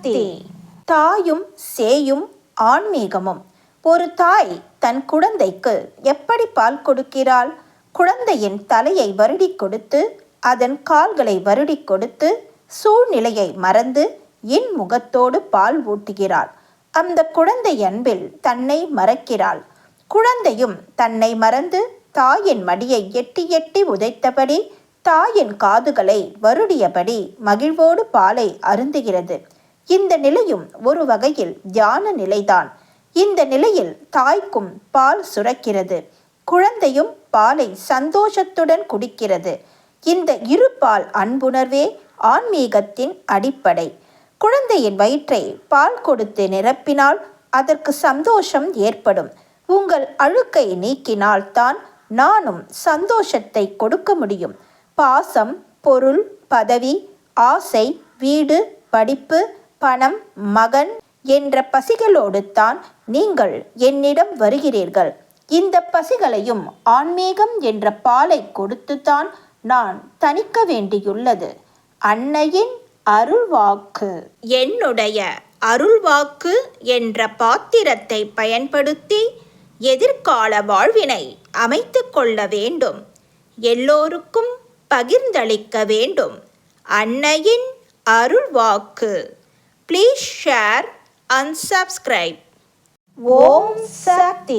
சக்தி. தாயும் சேயும் ஆன்மீகமும். ஒரு தாய் தன் குழந்தைக்கு எப்படி பால் கொடுக்கிறாள்? குழந்தையின் தலையை வருடி கொடுத்து, அதன் கால்களை வருடி கொடுத்து, சூழ்நிலையை மறந்து இன்முகத்தோடு பால் ஊட்டுகிறாள். அந்த குழந்தை அன்பில் தன்னை மறக்கிறாள். குழந்தையும் தன்னை மறந்து தாயின் மடியை எட்டி எட்டி உதைத்தபடி, தாயின் காதுகளை வருடியபடி மகிழ்வோடு பாலை அருந்துகிறது. இந்த நிலையும் ஒரு வகையில் தியான நிலைதான். இந்த நிலையில் தாய்க்கும் பால் சுரக்கிறது, குழந்தையும் பாலை சந்தோஷத்துடன் குடிக்கிறது. இந்த இரு பால் அன்புணர்வே ஆன்மீகத்தின் அடிப்படை. குழந்தையின் வயிற்றை பால் கொடுத்து நிரப்பினால் அதற்கு சந்தோஷம் ஏற்படும். உங்கள் அழுக்கை நீக்கினால்தான் நானும் சந்தோஷத்தை கொடுக்க முடியும். பாசம், பொருள், பதவி, ஆசை, வீடு, படிப்பு, பணம், மகன் என்ற பசிகளோடு தான் நீங்கள் என்னிடம் வருகிறீர்கள். இந்த பசிகளையும் ஆன்மீகம் என்ற பாலை கொடுத்துத்தான் நான் தணிக்க வேண்டியுள்ளது. அன்னையின் அருள்வாக்கு. என்னுடைய அருள்வாக்கு என்ற பாத்திரத்தை பயன்படுத்தி எதிர்கால வாழ்வினை அமைத்து கொள்ள வேண்டும். எல்லோருக்கும் பகிர்ந்தளிக்க வேண்டும். அன்னையின் அருள்வாக்கு. Please share and subscribe. Om Sakthi.